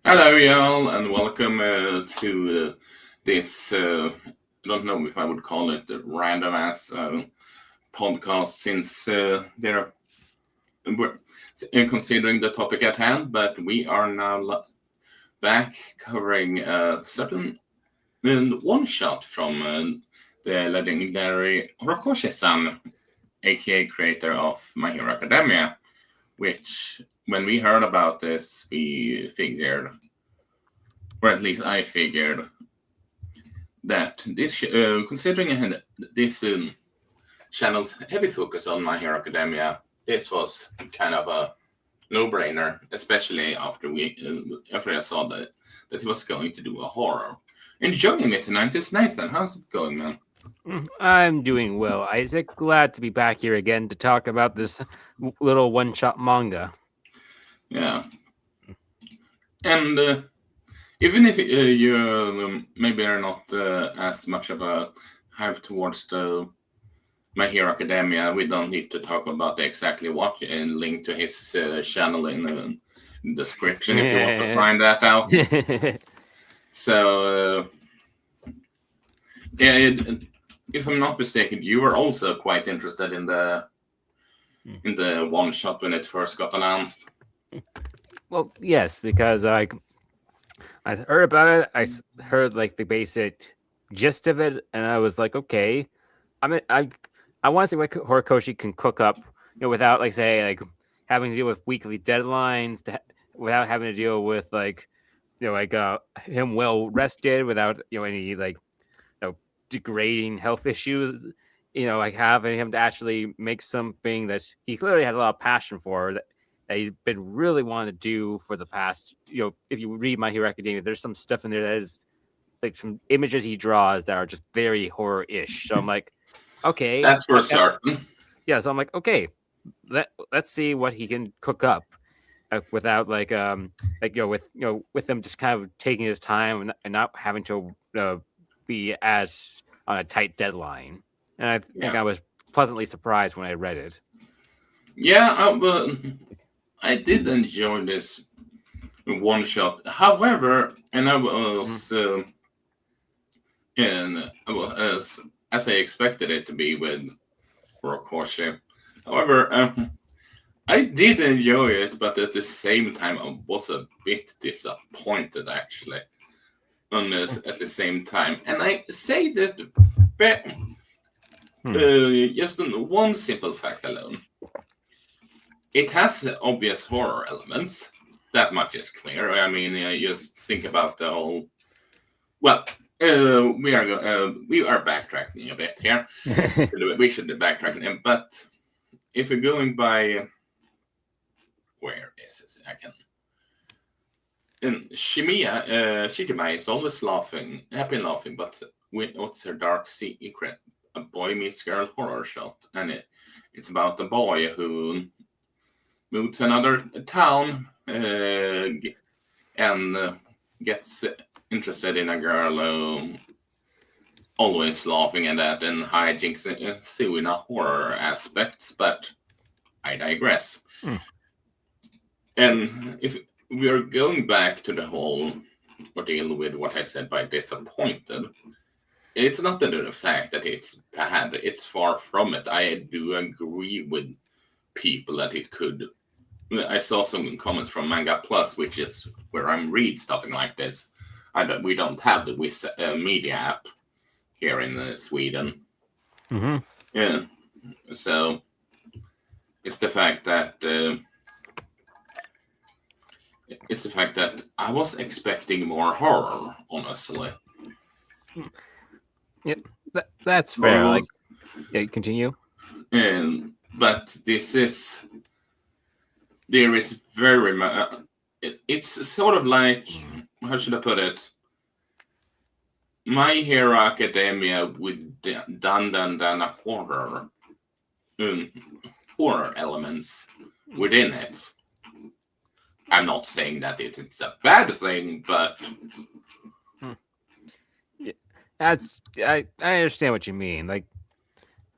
Hello, y'all, and welcome to this. I don't know if I would call it a random ass podcast since we're considering the topic at hand, but we are now back covering a certain one shot from the legendary Horikoshi-san, aka creator of My Hero Academia, which when we heard about this, we figured, or at least I figured, that this, considering this channel's heavy focus on My Hero Academia, this was kind of a no-brainer, especially after I saw that he was going to do a horror. And joining me tonight is Nathan. How's it going, man? I'm doing well, Isaac. Glad to be back here again to talk about this little one-shot manga. Yeah, and even if you maybe are not as much of a hype towards the My Hero Academia, we don't need to talk about exactly what and link to his channel in the description if you want to find that out. So, yeah, if I'm not mistaken, you were also quite interested in the one shot when it first got announced. Well, yes, because I heard about it. I heard like the basic gist of it, and I was like, okay. I want to see what Horikoshi can cook up, without having to deal with weekly deadlines, without having to deal with him well rested, without any degrading health issues. Like having him to actually make something that he clearly had a lot of passion for, that he's been really wanting to do for the past. If you read My Hero Academia, there's some stuff in there that is like some images he draws that are just very horror-ish. So I'm like, okay, That's for certain. yeah. So I'm like, okay, let's see what he can cook up without with him just kind of taking his time and not having to be as on a tight deadline. And I think I was pleasantly surprised when I read it. Yeah, I did enjoy this one shot. However, and I was, as I expected it to be with Horikoshi. However, I did enjoy it, but at the same time, I was a bit disappointed actually. On this at the same time, and I say that just on one simple fact alone. It has obvious horror elements. That much is clear. I mean, just think about the whole. Well, we are backtracking a bit here. We should be backtracking, but if we're going by, where is it? I can. And Shijima is always laughing, happy and laughing, but what's her dark secret? A boy meets girl horror shot, and it's about a boy who moved to another town and gets interested in a girl always laughing at that and hijinks Sue in a horror aspect, but I digress. And if we are going back to the whole ordeal with what I said by disappointed, it's not the fact that it's bad, it's far from it. I do agree with people that it could. I saw some comments from Manga Plus, which is where I read stuff like this. We don't have the media app here in Sweden. Mm-hmm. Yeah, so it's the fact that I was expecting more horror, honestly. Yeah, that's fair. Continue. But there is very much. It's sort of like, how should I put it? My Hero Academia with done a horror elements within it. I'm not saying that it's a bad thing, but yeah, I understand what you mean. Like,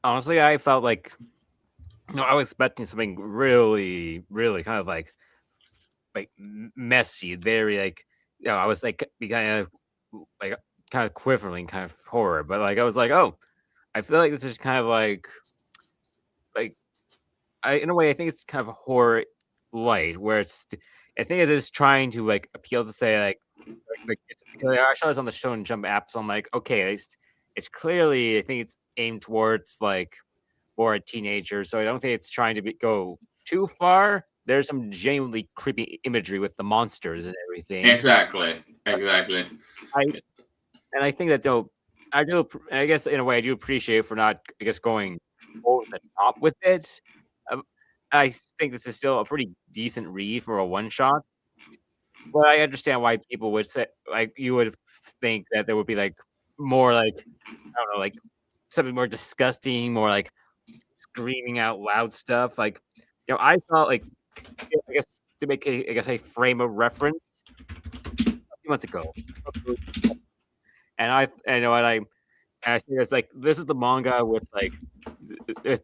honestly, I felt like I was expecting something really, really kind of like messy, very I was like like kind of quivering, kind of horror, but like I was like, oh, I feel like this is kind of like I in a way I think it's kind of horror light where I think it is trying to like appeal to say like it's because I saw this on the Show and Jump app, so I'm like, okay, it's clearly I think it's aimed towards like or a teenager, so I don't think it's trying to go too far. There's some genuinely creepy imagery with the monsters and everything. Exactly. I and I think that though I do, I guess in a way I do appreciate for not, I guess, going over the top with it. Um, I think this is still a pretty decent read for a one shot, but I understand why people would say like you would think that there would be like more like I don't know like something more disgusting, more like screaming out loud stuff. Like I thought like I guess to make a frame of reference a few months ago, and I know what I think it's like this is the manga with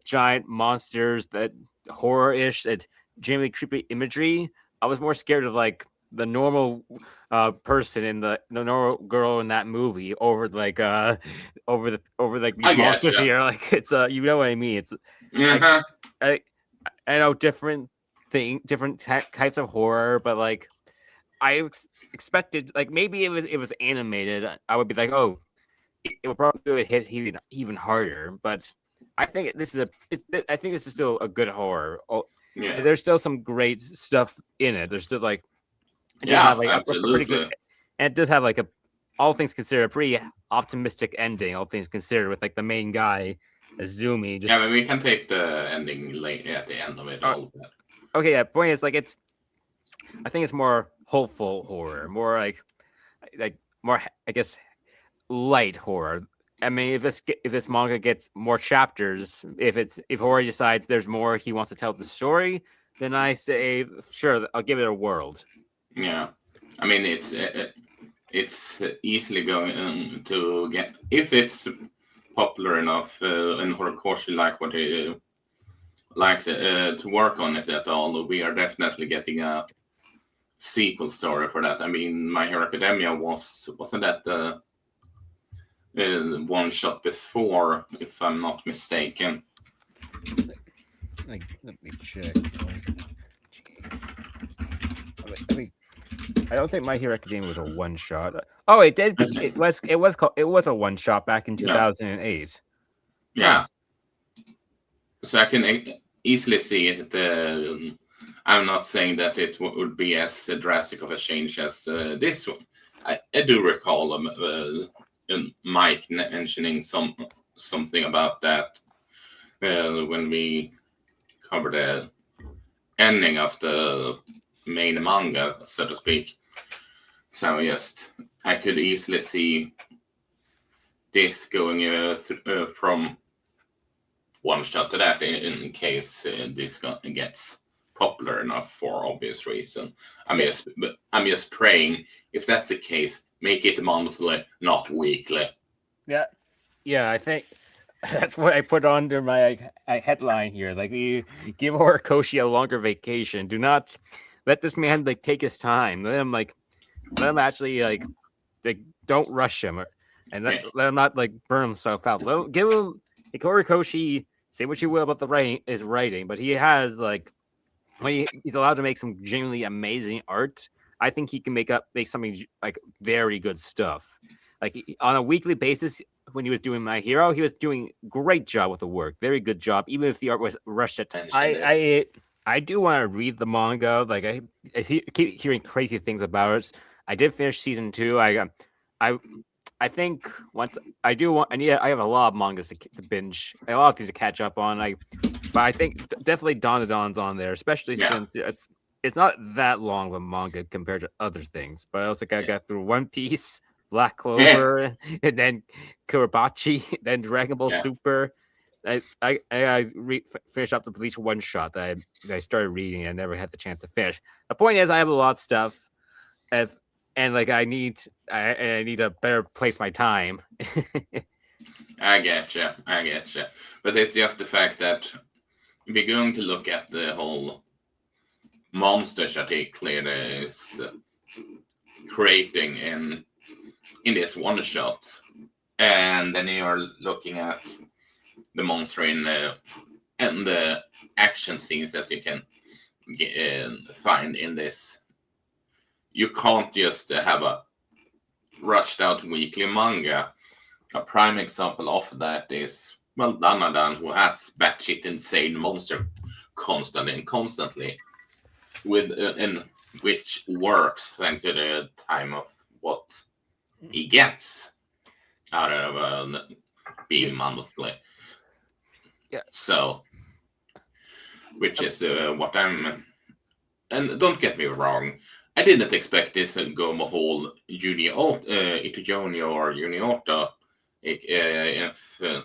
giant monsters that horror-ish, it's genuinely creepy imagery. I was more scared of like the normal person in the normal girl in that movie over like over like I these guess. monsters Yeah. here. Like it's you know what I mean. It's like Uh-huh. I know different types of horror, but like expected like maybe it was animated, I would be like, oh, it would probably hit even harder. But I think I think this is still a good horror. Oh, Yeah. there's still some great stuff in it. There's still like it does have Yeah. like a pretty good, Absolutely. and it does have like a all things considered a pretty optimistic ending. All things considered, with like the main guy, Azumi, Yeah, just but we can take the ending late at the end of it all. okay. Yeah, point is like I think it's more hopeful horror, more like more I guess light horror. I mean, if this manga gets more chapters, if Hori decides there's more he wants to tell the story, then I say sure, I'll give it a world. Yeah, I mean it's easily going to get if it's popular enough and Horikoshi like what he likes to work on it at all. We are definitely getting a sequel story for that. I mean, My Hero Academia wasn't that the one shot before, if I'm not mistaken. Like, let me check. I mean, I don't think My Hero Academia was a one shot. Oh, it did. It was a one shot back in 2008. Yeah. So I can easily see it. I'm not saying that it would be as drastic of a change as this one. I do recall Mike mentioning something about that when we covered the ending of the main manga, so to speak. So yes, I could easily see this going from one shot to that in case this gets popular enough for obvious reason. I'm just praying if that's the case, make it monthly, not weekly. Yeah, I think that's what I put under my headline here. Like, you give Horikoshi a longer vacation. Do not let this man like take his time. Let him actually like don't rush him, and let him not like burn himself out. Give him like Horikoshi. Say what you will about his writing, but he has like when he's allowed to make some genuinely amazing art. I think he can make something like very good stuff. Like on a weekly basis, when he was doing My Hero, he was doing great job with the work, very good job, even if the art was rushed at times. I do want to read the manga. Like keep hearing crazy things about it. I did finish season 2. I think once I do want, and yeah, I have a lot of mangas to binge, a lot of things to catch up on. But I think definitely Donadon's on there, especially since it's not that long of a manga compared to other things. But I also got through One Piece, Black Clover, and then Kurabachi, then Dragon Ball Super. I finished up the Bleach one shot that I started reading and I never had the chance to finish. The point is, I have a lot of stuff, and like I need to better place my time. I get you. But it's just the fact that if you're going to look at the whole monsters that he clearly is creating in this one shot, and then you're looking at the monster and the action scenes as you can find in this. You can't just have a rushed out weekly manga. A prime example of that is, well, Danadan, who has batshit insane monster constantly, with and which works thanks to the time of what he gets out of being monthly. Yeah. So, which is what I'm. And don't get me wrong, I didn't expect this to go a whole Itujoni or Uniota if the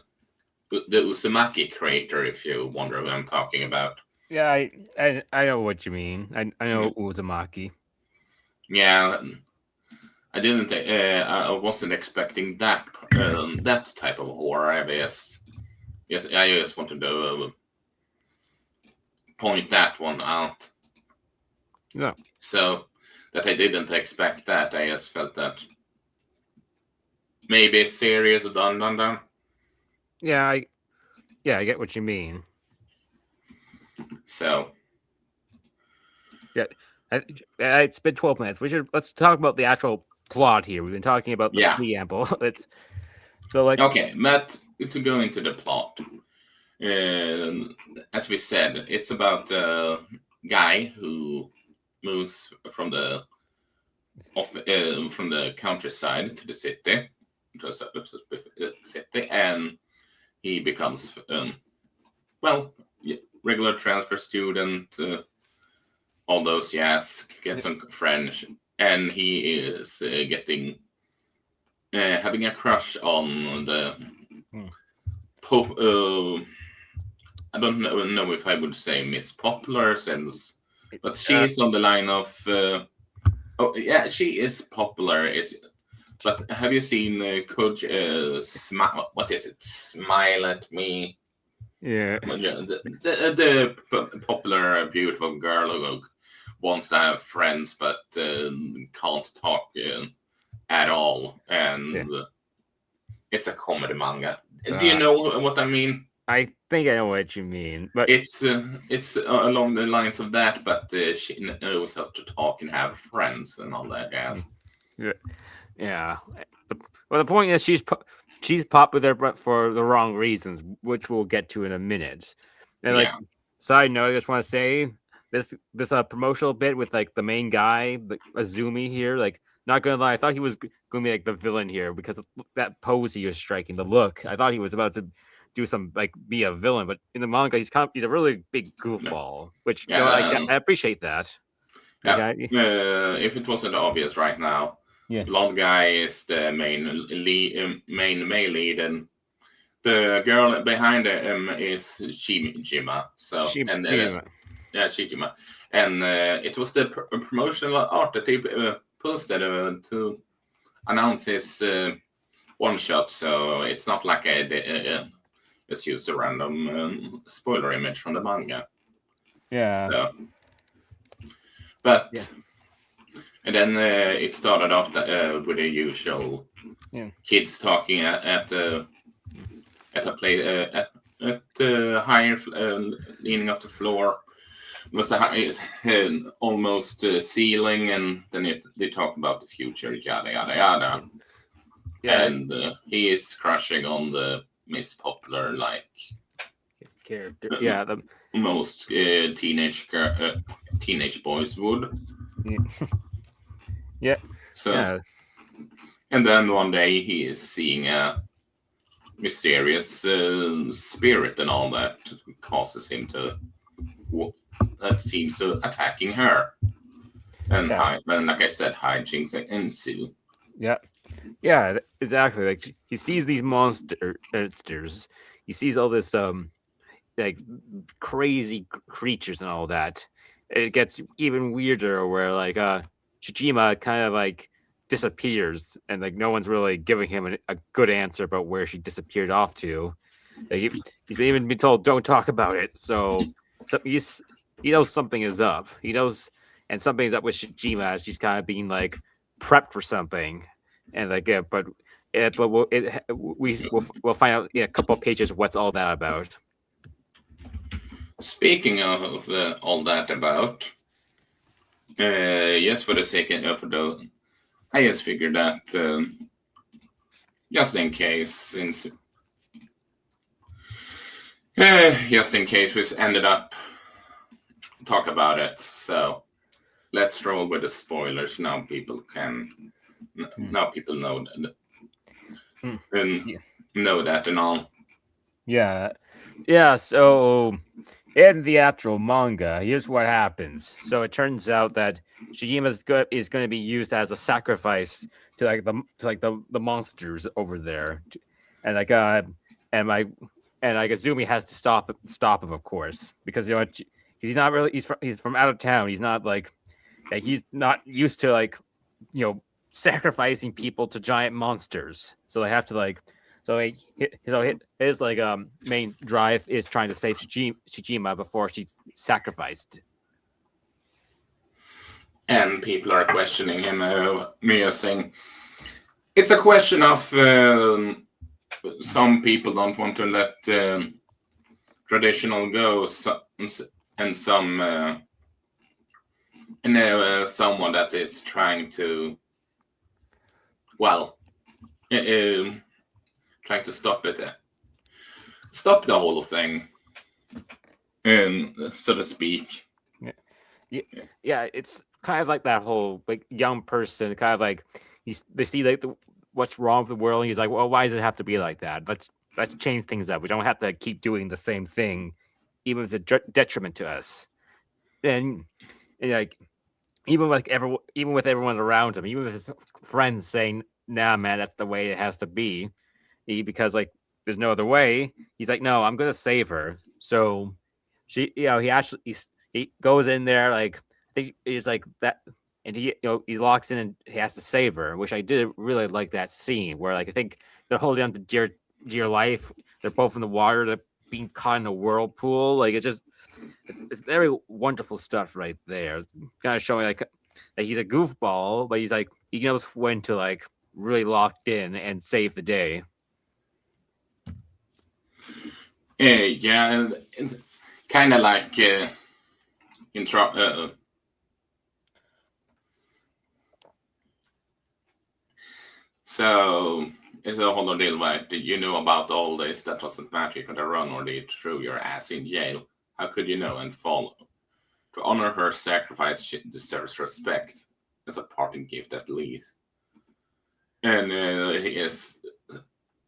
Uzumaki creator, if you wonder who I'm talking about. Yeah, I know what you mean. I know Uzumaki. Yeah, I didn't. I wasn't expecting that that type of horror. I just wanted to point that one out. Yeah. So that I didn't expect that. I just felt that maybe serious done. Yeah, I get what you mean. So yeah, it's been 12 minutes. Let's talk about the actual plot here. We've been talking about the preamble. okay, but to go into the plot, as we said, it's about a guy who moves from the countryside to the city, to a city, and he becomes regular transfer student. All those, yes, get some French, and he is getting having a crush on the Pope. I don't know if I would say Miss Popular since, but she's on the line of. Oh yeah, she is popular. But have you seen smile? What is it? Smile at me. Yeah. The popular, beautiful girl who wants to have friends but can't talk at all, and it's a comedy manga. Do you know what I mean? I think I know what you mean, but it's along the lines of that, but she knows how to talk and have friends and all that jazz. Yeah. Well, the point is she's popular, but for the wrong reasons, which we'll get to in a minute. And side note, I just want to say this promotional bit with like the main guy, Azumi here. Like, not gonna lie, I thought he was gonna be like the villain here because of that pose he was striking, the look. I thought he was about to do some like be a villain, but in the manga he's a really big goofball, which I appreciate that. Yeah. If it wasn't obvious right now, blonde guy is the main male lead, and the girl behind him is Shijima. So Shijima, and it was the promotional art that he posted to announce his one shot. So it's not like I just used a random spoiler image from the manga. Yeah. So, but and then it started off with the usual kids talking at the higher leaning off the floor. It was almost ceiling, and then they talk about the future, yada yada yada. Yeah, and he is crushing on the Miss Popular character. Yeah, the most teenage boys would. Yeah. So, and then one day he is seeing a mysterious spirit, and all that causes him to that seems to attacking her, and like I said, hijinks ensue. Yeah, exactly. Like he sees these monsters. He sees all this like crazy creatures and all that. It gets even weirder where like Shijima kind of like disappears, and like no one's really giving him a good answer about where she disappeared off to. Like, he's even been told don't talk about it. So he knows something is up. He knows, and something's up with Shijima as she's kind of being like prepped for something, and like but we'll find out in a couple of pages what's all that about. Speaking of all that about, just for the sake of I just figured that just in case, since just in case we ended up talk about it, so let's roll with the spoilers. Now people know that, and Yeah. know that and all. Yeah. So in the actual manga, here's what happens. So it turns out that Shijima is going to be used as a sacrifice to the monsters over there, and Azumi has to stop him, of course, because he's not really he's from out of town. He's not he's not used to sacrificing people to giant monsters. So they have to his main drive is trying to save Shijima before she's sacrificed. And people are questioning him. Me saying it's a question of some people don't want to let traditional go, and some someone that is trying to trying to stop it, stop the whole thing, so to speak. Yeah, it's kind of like that whole young person, kind of like they see what's wrong with the world, and he's like, well, why does it have to be like that? Let's change things up. We don't have to keep doing the same thing, even if it's a detriment to us. And even with everyone around him, even with his friends saying, "Nah, man, that's the way it has to be," because there's no other way. He's like, "No, I'm gonna save her." So he goes in there I think he's like that, and he locks in and he has to save her, which I did really like that scene where I think they're holding on to dear life. They're both in the water. They're being caught in a whirlpool. It's very wonderful stuff right there. Kind of showing that he's a goofball, but he knows when to really locked in and save the day. Yeah, it's kind of like so it's a whole deal. Like, did you know about all this? That wasn't matter. You could have run or they threw your ass in jail. How could you know and follow? To honor her sacrifice, she deserves respect as a parting gift at least. And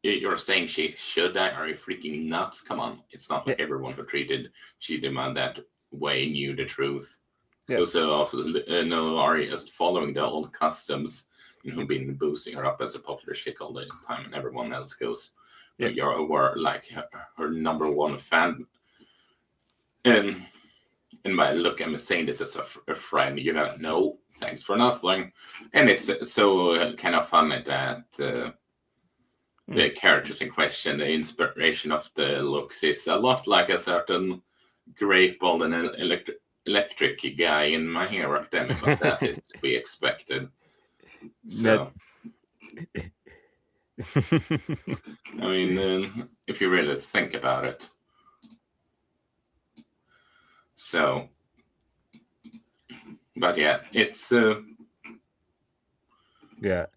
you're saying she should die? Are you freaking nuts? Come on, it's not like everyone who treated Shijima that way knew the truth. Yeah. Those who are just following the old customs, who've been boosting her up as a popular chick all this time, and everyone else goes, you're like her number one fan. And by look, I'm saying this as a friend. You gotta know, thanks for nothing. And it's so kind of funny that the characters in question, the inspiration of the looks is a lot like a certain great bald and electric guy in My Hero Academia, but that is to be expected. So, I mean, if you really think about it. So, but yeah, it's yeah,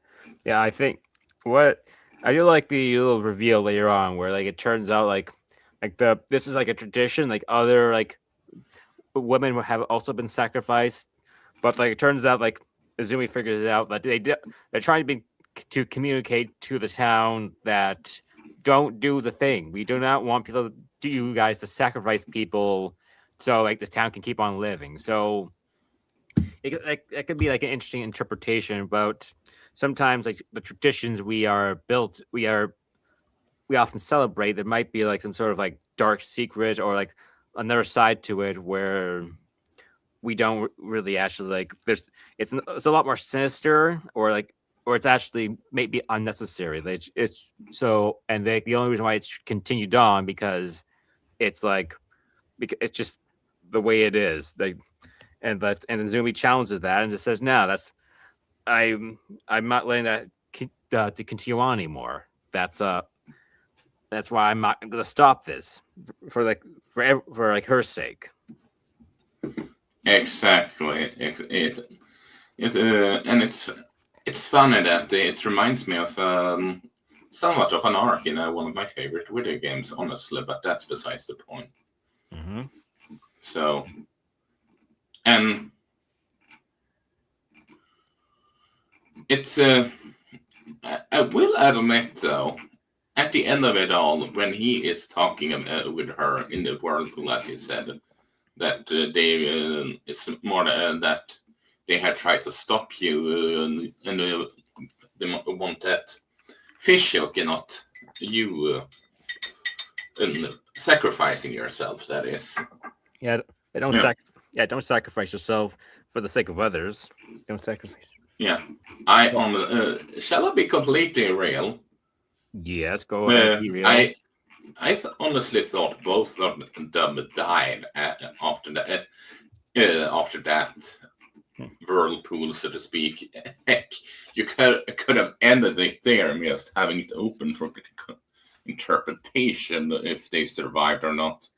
I think what I do like the little reveal later on where it turns out this is a tradition, other women have also been sacrificed, but it turns out Azumi figures it out that they're trying to communicate to the town that don't do the thing. We do not want you guys to sacrifice people so the town can keep on living. So it could be an interesting interpretation about sometimes the traditions we often celebrate. There might be some sort of dark secret or another side to it where we don't really actually it's a lot more sinister or it's actually maybe unnecessary. It's so, and the only reason why it's continued on because it's because it's just the way it is. And Zumi challenges that and just says, no, I'm not letting that to continue on anymore. That's why I'm not going to stop this for like her sake. Exactly. And it's funny that it reminds me of somewhat of an arc in one of my favorite video games, honestly. But that's besides the point. Mm-hmm. So, and it's I will admit though, at the end of it all, when he is talking with her in the whirlpool, as you said, that they it's more that they had tried to stop you and they want that fish hook and not you sacrificing yourself. That is. Yeah, don't sacrifice yourself for the sake of others. Don't sacrifice. Yeah, shall I be completely real? Yes, go ahead. Be real. I honestly thought both of them died after that. After that whirlpool, so to speak. Heck, you could have ended it there, just having it open for interpretation if they survived or not.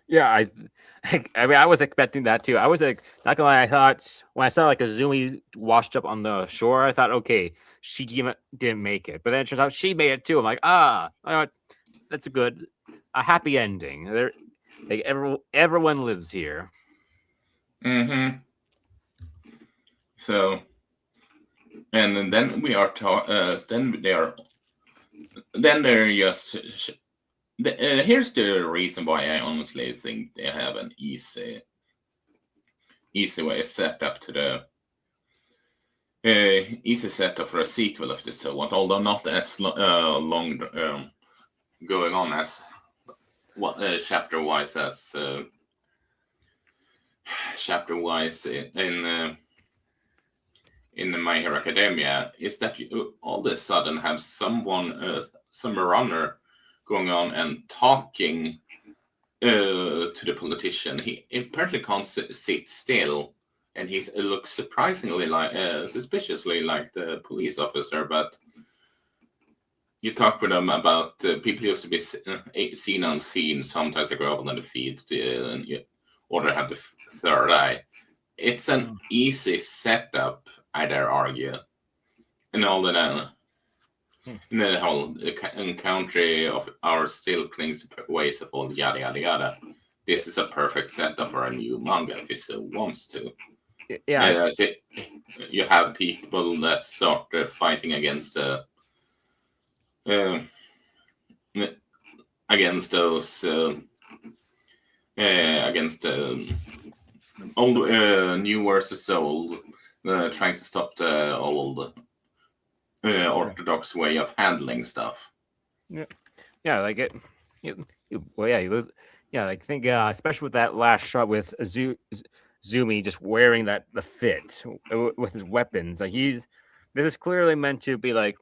Yeah, I mean, I was expecting that too. I was like, not gonna lie, I thought when I saw like Azumi washed up on the shore, I thought, okay, Shijima didn't make it, but then it turns out she made it too. I'm like, that's a happy ending. There, like everyone lives here. Mm-hmm. So, and then we are then they're just. Here's the reason why I honestly think they have an easy way set up to the easy setup for a sequel of this one, although not as long going on as chapter wise in My Hero Academia, is that you all of a sudden have some runner going on and talking to the politician. He apparently can't sit still, and he looks surprisingly suspiciously like the police officer. But you talk with them about people used to be seen unseen. Sometimes they grow up on the feet, or they have the third eye. It's an easy setup, I dare argue, and all that. In the whole country of our still clings ways of all yada yada yada. This is a perfect setup for a new manga if he so wants to. Yeah, you have people that start fighting against against those against old new versus old, trying to stop the old orthodox way of handling stuff. Yeah, like it. Well, yeah, like think, especially with that last shot with Zumi just wearing the fit with his weapons. Like this is clearly meant to be like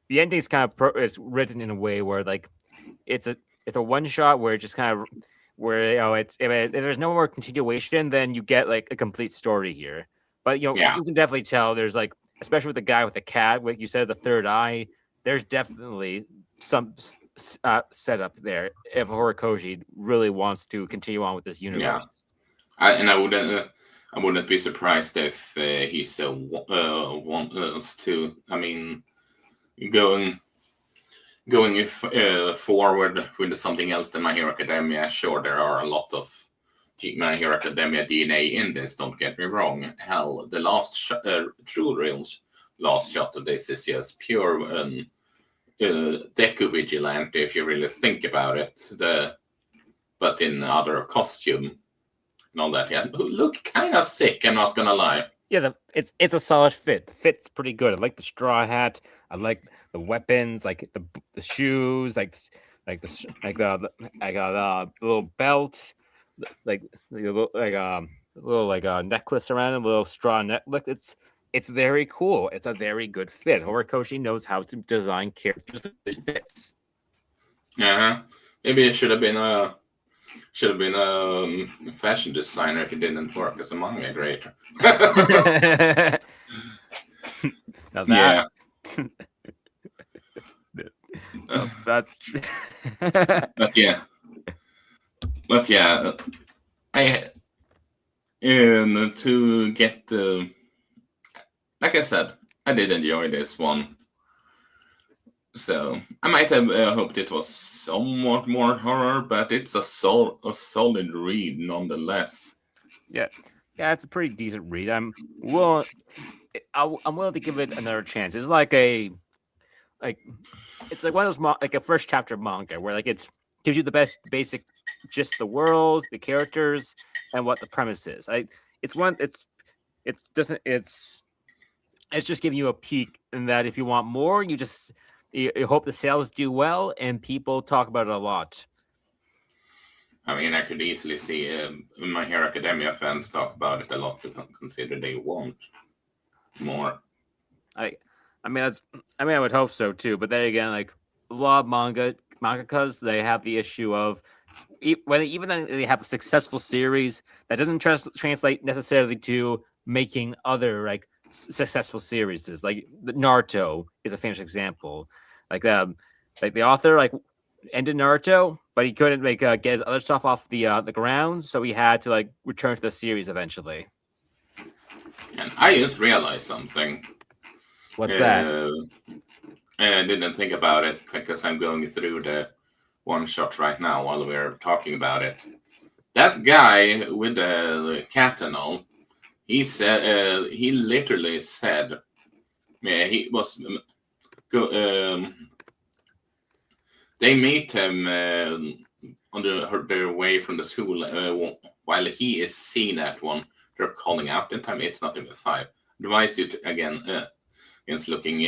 the ending's kind of is written in a way where like it's a one shot where it just kind of where it's if there's no more continuation, then you get like a complete story here. But you can definitely tell there's like, especially with the guy with the cat, like you said, the third eye. There's definitely some setup there if Horikoshi really wants to continue on with this universe. Yeah. I wouldn't be surprised if he still wants to. I mean, going forward with something else than My Hero Academia. Sure, there are a lot of My Hero Academia DNA in this. Don't get me wrong. Hell, the last real last shot of this is just pure Deku Vigilante, if you really think about it. But in other costume and all that. Yeah, look kind of sick. I'm not gonna lie. Yeah, it's a solid fit. The fit's pretty good. I like the straw hat. I like the weapons, like the shoes, like the little belt, like a little necklace around it, a little straw necklace. It's very cool. It's a very good fit. Horikoshi knows how to design characters that fits. Yeah, maybe it should have been Should have been a fashion designer if he didn't work as a manga creator. Now Yeah. that's true. But yeah, I to get like I said, I did enjoy this one. So I might have hoped it was somewhat more horror, but it's a solid read nonetheless. Yeah, it's a pretty decent read. I'm willing to give it another chance. It's like it's like one of those like a first chapter manga where like it's gives you the basic just the world, the characters, and what the premise is. It doesn't it's just giving you a peek, and that if you want more, you hope the sales do well and people talk about it a lot. I mean, I could easily see My Hero Academia fans talk about it a lot to consider they want more. I I would hope so too, but then again, like a lot of mangakas, they have the issue of when even then they have a successful series that doesn't translate necessarily to making other like successful series. Like Naruto is a famous example. Like the author ended Naruto, but he couldn't get his other stuff off the ground, so he had to like return to the series eventually. And I just realized something. What's that? I didn't think about it because I'm going through the one shot right now while we're talking about it. That guy with the cat and all, he said he literally said, yeah, he was they meet him on their way from the school while he is seeing that one. They're calling out in time. It's not even 5. Advise you to, again against looking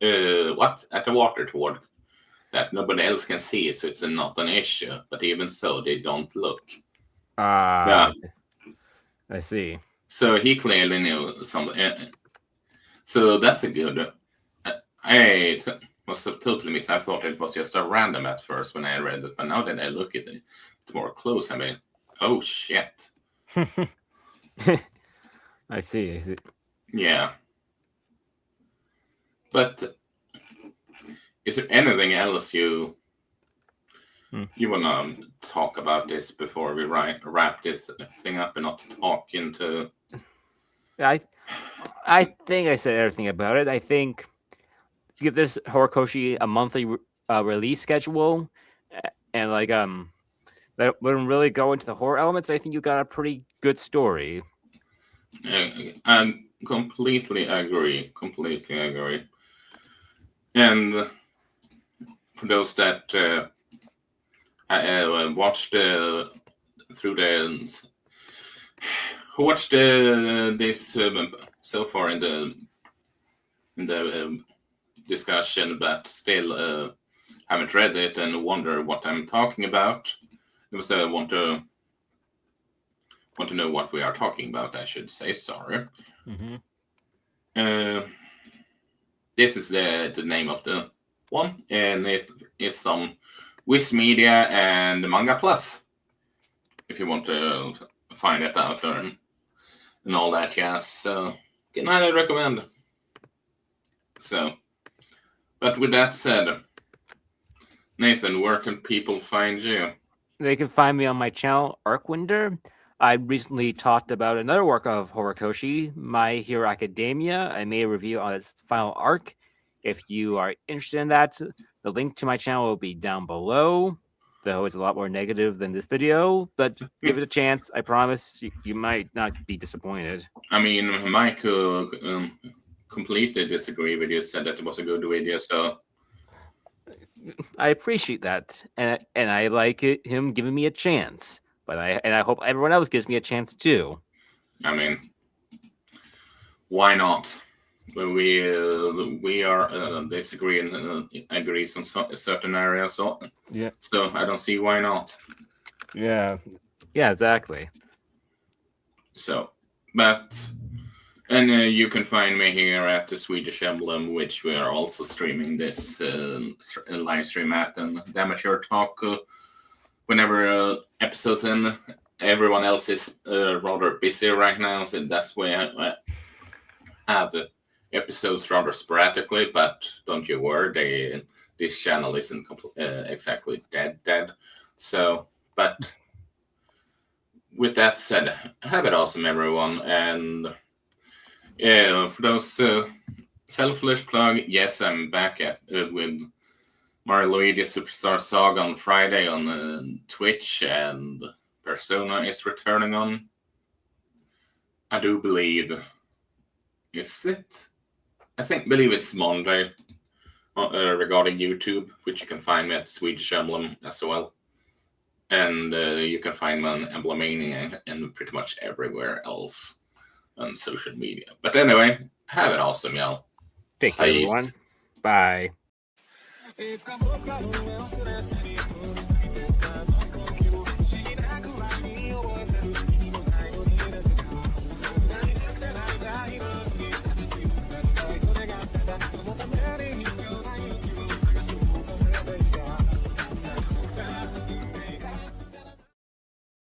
at the water toward that nobody else can see it, so it's not an issue. But even so, they don't look. Yeah, I see. So he clearly knew something. So that's a good. I must have totally missed. I thought it was just a random at first when I read it, but now that I look at it more close, I mean, oh shit. I see. Yeah. But is there anything else you want to talk about this before we wrap this thing up and not talk into? I think I said everything about it. I think give this Horikoshi a monthly release schedule, and that wouldn't really go into the horror elements. I think you got a pretty good story. I completely agree. Completely agree. And for those that watched through the who watched this so far in the discussion, but still haven't read it and wonder what I'm talking about. Because I want to know what we are talking about. I should say. Sorry. Mm-hmm. This is the name of the one, and it is on Wiz Media and Manga Plus. If you want to find it out there and all that, yes. So, can highly recommend. So, but with that said, Nathan, where can people find you? They can find me on my channel, Arcwinder. I recently talked about another work of Horikoshi, My Hero Academia. I made a review on its final arc. If you are interested in that, the link to my channel will be down below, though it's a lot more negative than this video, but give it a chance. I promise you might not be disappointed. I mean, Mike completely disagree with you, said that it was a good video, so I appreciate that, and I like him giving me a chance. But I hope everyone else gives me a chance too. I mean, why not? We are disagree and agrees on certain areas, so yeah. So I don't see why not. Yeah, exactly. So, but and you can find me here at the Swedish Emblem, which we are also streaming this live stream at, and the Amateur Talk whenever episodes in, everyone else is rather busy right now, so that's why I have episodes rather sporadically. But don't you worry, this channel isn't exactly dead. So, but with that said, have it awesome, everyone, and for those selfish plug, yes, I'm back with Mario Luigi Superstar Saga on Friday on Twitch, and Persona is returning on, I do believe, is it? Believe it's Monday regarding YouTube, which you can find me at Swedish Emblem as well. And you can find me on Emblemania and pretty much everywhere else on social media. But anyway, have it awesome, y'all. Take care, everyone. Bye.